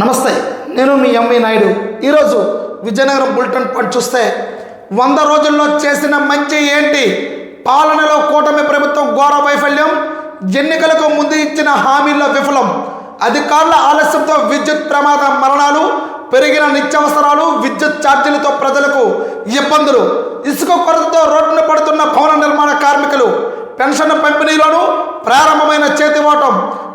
నమస్తే, నేను మీ ఎంవి నాయుడు. ఈరోజు విజయనగరం బులెటిన్ పాయింట్ చూస్తే 100 రోజుల్లో చేసిన మంచి ఏంటి, పాలనలో కూటమి ప్రభుత్వం ఘోర వైఫల్యం, ఎన్నికలకు ముందు ఇచ్చిన హామీల్లో విఫలం, అధికారుల ఆలస్యంతో విద్యుత్ ప్రమాద మరణాలు, పెరిగిన నిత్యావసరాలు, విద్యుత్ ఛార్జీలతో ప్రజలకు ఇబ్బందులు, ఇసుక కొరతతో రోడ్డున పడుతున్న భవన నిర్మాణ కార్మికులు, పెన్షన్ పంపిణీలోనూ ప్రారంభమైన చేతివాటం,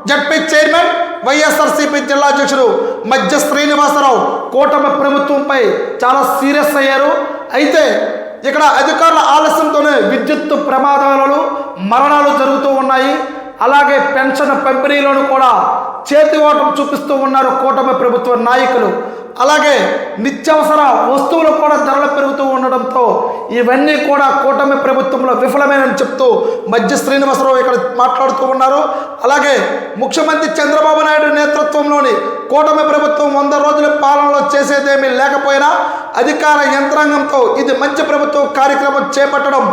జడ్పీ చైర్మన్ వైఎస్ఆర్సీపీ జిల్లా అధ్యక్షుడు మధ్య శ్రీనివాసరావు కూటమి ప్రభుత్వంపై చాలా సీరియస్ అయ్యారు. అయితే ఇక్కడ అధికారుల ఆలస్యంతోనే విద్యుత్ ప్రమాదాలు, మరణాలు జరుగుతూ ఉన్నాయి. అలాగే పెన్షన్ పంపిణీలను కూడా చేతివాటం చూపిస్తూ ఉన్నారు కూటమి ప్రభుత్వ నాయకులు. అలాగే నిత్యావసర వస్తువులు కూడా ధరలు పెరుగుతూ ఉండడంతో ఇవన్నీ కూడా కూటమి ప్రభుత్వంలో విఫలమేనని చెప్తూ మధ్య శ్రీనివాసరావు ఇక్కడ మాట్లాడుతూ ఉన్నారు. అలాగే ముఖ్యమంత్రి చంద్రబాబు నాయుడు నేతృత్వంలోని కూటమి ప్రభుత్వం 100 రోజుల పాలనలో చేసేదేమీ లేకపోయినా అధికార యంత్రాంగంతో ఇది మంచి ప్రభుత్వం కార్యక్రమం చేపట్టడం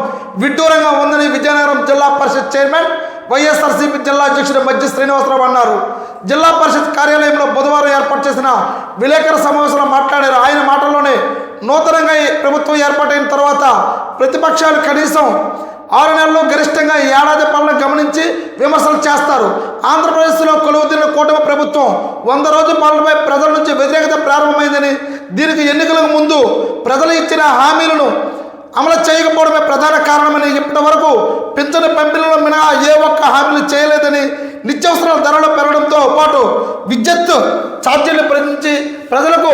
విడ్డూరంగా ఉందని విజయనగరం జిల్లా పరిషత్ చైర్మన్ వైఎస్ఆర్సీపీ జిల్లా అధ్యక్షుడు మధ్య శ్రీనివాసరావు అన్నారు. జిల్లా పరిషత్ కార్యాలయంలో బుధవారం ఏర్పాటు చేసిన విలేకరుల సమావేశంలో మాట్లాడారు. ఆయన మాటల్లోనే నూతనంగా ప్రభుత్వం ఏర్పాటైన తర్వాత ప్రతిపక్షాలు కనీసం 6 నెలలు, గరిష్టంగా ఏడాది పాలన గమనించి విమర్శలు చేస్తారు. ఆంధ్రప్రదేశ్లో కొలువుదీరిన కూటమి ప్రభుత్వం 100 రోజుల పాలనపై ప్రజల నుంచి వ్యతిరేకత ప్రారంభమైందని, దీనికి ఎన్నికలకు ముందు ప్రజలు ఇచ్చిన హామీలను అమలు చేయకపోవడమే ప్రధాన కారణమని, ఇప్పటి వరకు పింఛను పంపిణీలో మినహా ఏ ఒక్క హామీలు చేయలేదని, నిత్యావసరాల ధరలు పెరగడంతో పాటు విద్యుత్ ఛార్జీలు పెంచి ప్రజలకు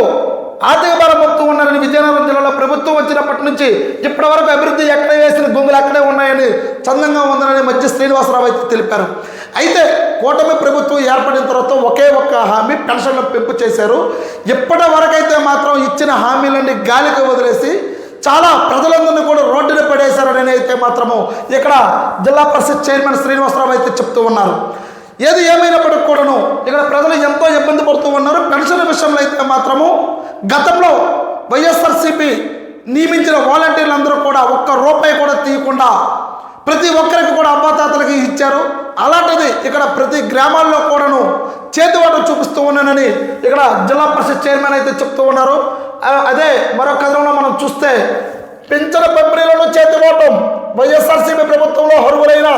ఆర్థిక భారం మొత్తూ ఉన్నారని, విజయనగరం జిల్లాలో ప్రభుత్వం వచ్చినప్పటి నుంచి ఇప్పటి వరకు అభివృద్ధి ఎక్కడ వేసిన భూములు అక్కడే ఉన్నాయని, చందంగా ఉందని మధ్య శ్రీనివాసరావు అయితే తెలిపారు. అయితే కూటమి ప్రభుత్వం ఏర్పడిన తర్వాత ఒకే ఒక్క హామీ పెన్షన్ల పెంపు చేశారు. ఇప్పటి వరకైతే మాత్రం ఇచ్చిన హామీలన్నీ గాలికి వదిలేసి చాలా ప్రజలందరినీ కూడా రోడ్డున పడేశారని అయితే మాత్రము ఇక్కడ జిల్లా పరిషత్ చైర్మన్ శ్రీనివాసరావు అయితే చెప్తూ ఉన్నారు. ఏది ఏమైనప్పటికీ కూడాను ఇక్కడ ప్రజలు ఎంతో ఇబ్బంది పడుతూ ఉన్నారు. పెన్షన్ విషయంలో అయితే మాత్రము గతంలో వైఎస్ఆర్సీపీ నియమించిన వాలంటీర్లందరూ కూడా ఒక్క రూపాయి కూడా తీయకుండా ప్రతి ఒక్కరికి కూడా అవ్వాతాతలకి ఇచ్చారు. అలాంటిది ఇక్కడ ప్రతి గ్రామాల్లో కూడాను చేతివాటం చూపిస్తూ ఉన్నానని ఇక్కడ జిల్లా పరిషత్ చైర్మన్ అయితే చెప్తూ ఉన్నారు. అదే మరొక కథనంలో మనం చూస్తే పింఛను పంపిణీలను చేతివాటం, వైఎస్ఆర్సీపీ ప్రభుత్వంలో అర్హులైన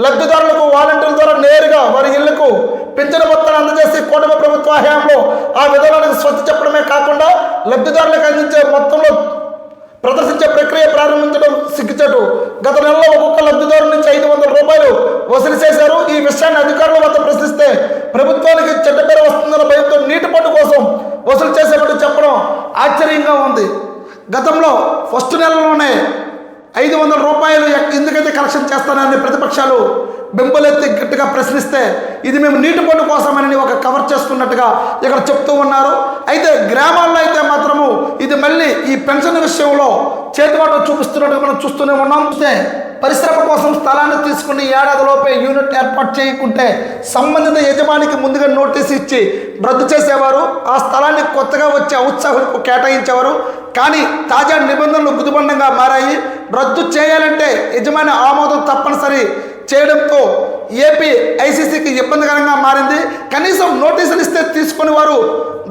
లబ్ధిదారులకు వాలంటీర్ల ద్వారా నేరుగా వారి ఇళ్లకు పింఛను మొత్తాన్ని అందజేసి కూటమి ప్రభుత్వ హయాంలో ఆ విధానానికి స్వచ్ఛ చెప్పడమే కాకుండా లబ్ధిదారులకు అందించే మొత్తంలో ప్రదర్శించే ప్రక్రియ ప్రారంభించడం సిగ్గుచేటు. గత నెలలో ఒక్కొక్క లబ్ధిదారు నుంచి 500 రూపాయలు వసూలు చేశారు. ఈ విషయాన్ని అధికారుల వద్ద ప్రశ్నిస్తే ప్రభుత్వానికి చెడ్డ పేరు వస్తుందన్న భయంతో నీటి పట్టు కోసం వసూలు చేసేటట్టు చెప్పడం ఆశ్చర్యంగా ఉంది. గతంలో ఫస్ట్ నెలలోనే 500 రూపాయలు ఎందుకైతే కలెక్షన్ చేస్తానని ప్రతిపక్షాలు బెంబలెత్తి గట్టిగా ప్రశ్నిస్తే ఇది మేము నీటి పన్ను కోసమని ఒక కవర్ చేసుకున్నట్టుగా ఇక్కడ చెప్తూ ఉన్నారు. అయితే గ్రామాల్లో అయితే మాత్రము ఇది మళ్ళీ ఈ పెన్షన్ విషయంలో చేతివాటం చూపిస్తున్నట్టుగా మనం చూస్తూనే ఉన్నాం. పరిశ్రమ కోసం స్థలాన్ని తీసుకుని ఏడాదిలోపే యూనిట్ ఏర్పాటు చేయకుంటే సంబంధిత యజమానికి ముందుగా నోటీసు ఇచ్చి రద్దు చేసేవారు. ఆ స్థలాన్ని కొత్తగా వచ్చే ఔత్సాహులకు కేటాయించేవారు. కానీ తాజా నిబంధనలు గుదిబండంగా మారాయి. రద్దు చేయాలంటే యజమాని ఆమోదం తప్పనిసరి చేయడంతో ఏపీ ఐసీసీకి ఇబ్బందికరంగా మారింది. కనీసం నోటీసులు ఇస్తే తీసుకుని వారు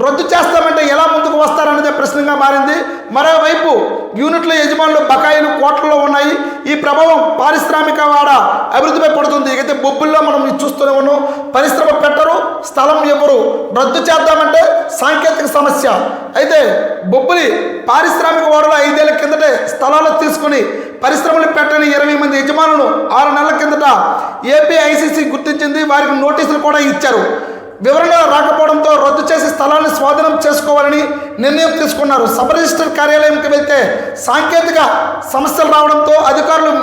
రద్దు చేస్తామంటే ఎలా ముందుకు వస్తారనేదే ప్రశ్నగా మారింది. మరోవైపు యూనిట్ల యజమానులు బకాయిలు కోట్లలో ఉన్నాయి. ఈ ప్రభావం పారిశ్రామిక వాడ అభివృద్ధిపై పడుతుంది. అయితే బొబ్బుల్లో మనం చూస్తూనే ఉన్నాం. పరిశ్రమ పెట్టరు, స్థలం ఎవరు, రద్దు చేద్దామంటే సాంకేతిక సమస్య. అయితే బొబ్బులి పారిశ్రామిక వాడలో 5 ఏళ్ల కిందటే స్థలాలు తీసుకుని పరిశ్రమలు పెట్టని 20 మంది యజమానులు 6 నెలల కిందట ఏపీ ఐసీసీ గుర్తించింది. వారికి నోటీసులు కూడా ఇచ్చారు. వివరణ రాకపోవడంతో రద్దు చేసి స్థలాన్ని స్వాధీనం చేసుకోవాలని నిర్ణయం తీసుకున్నారు. సబ్ రిజిస్టర్ కార్యాలయంకి వెళ్తే సాంకేతిక సమస్యలు రావడంతో అధికారులు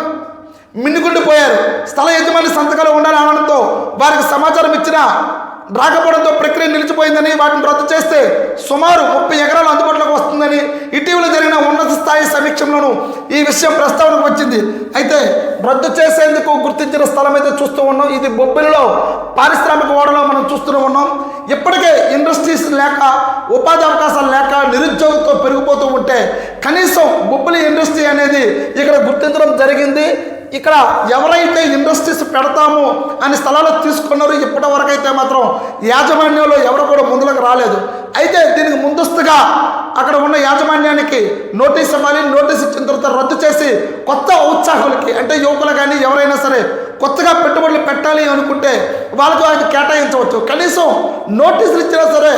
మిన్నుకుండిపోయారు. స్థల యజమాని సంతకాలు ఉండాలని అనడంతో వారికి సమాచారం ఇచ్చినా రాకపోవడంతో ప్రక్రియ నిలిచిపోయిందని, వాటిని రద్దు చేస్తే సుమారు 30 ఎకరాలు అందుబాటులోకి వస్తుందని ఇటీవల జరిగిన ఉన్నత స్థాయి సమీక్షలోనూ ఈ విషయం ప్రస్తావనకు వచ్చింది. అయితే రద్దు చేసేందుకు గుర్తించిన స్థలం అయితే చూస్తూ ఉన్నాం. ఇది బొబ్బిలిలో పారిశ్రామిక వాడలో మనం చూస్తూనే ఉన్నాం. ఇప్పటికే ఇండస్ట్రీస్ లేక, ఉపాధి అవకాశాలు లేక నిరుద్యోగంతో పెరిగిపోతూ ఉంటే కనీసం బొబ్బిలి ఇండస్ట్రీ అనేది ఇక్కడ గుర్తించడం జరిగింది. ఇక్కడ ఎవరైతే ఇండస్ట్రీస్ పెడతాము అని స్థలాలు తీసుకున్నారో ఇప్పటి వరకు అయితే మాత్రం యాజమాన్యంలో ఎవరు కూడా ముందులకు రాలేదు. అయితే దీనికి ముందస్తుగా అక్కడ ఉన్న యాజమాన్యానికి నోటీస్ ఇవ్వాలి. నోటీస్ ఇచ్చిన తర్వాత రద్దు చేసి కొత్త ఉత్సాహులకి అంటే యువకులు కానీ ఎవరైనా సరే కొత్తగా పెట్టుబడులు పెట్టాలి అనుకుంటే వాళ్ళకు ఆయన కేటాయించవచ్చు. కనీసం నోటీసులు ఇచ్చినా సరే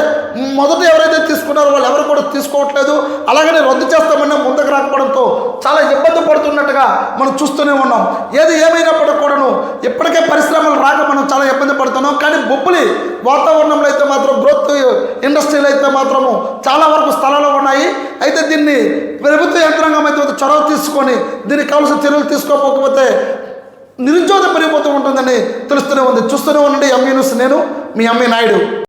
మొదట ఎవరైతే తీసుకున్నారో వాళ్ళు ఎవరు కూడా తీసుకోవట్లేదు. అలాగనే రద్దు చేస్తామన్నా ముందుకు రాకపోవడంతో చాలా ఇబ్బంది పడుతున్నట్టుగా మనం చూస్తూనే ఉన్నాం. ఏది ఏమైనప్పటికీ కూడాను ఇప్పటికే పరిశ్రమలు రాక మనం చాలా ఇబ్బంది పడుతున్నాం. కానీ బొబ్బులి వాతావరణంలో అయితే మాత్రం గ్రోత్ ఇండస్ట్రీలు అయితే మాత్రము చాలా వరకు స్థలాలు ఉన్నాయి. అయితే దీన్ని ప్రభుత్వ యంత్రాంగం అయితే చొరవ తీసుకొని దీనికి కావాల్సిన చర్యలు తీసుకోకపోతే నిరుద్యోగం పెరిగిపోతూ ఉంటుందని తెలుస్తూనే ఉంది. చూస్తూనే ఉండండి ఎంఈ న్యూస్. నేను మీ ఎంఈ నాయుడు.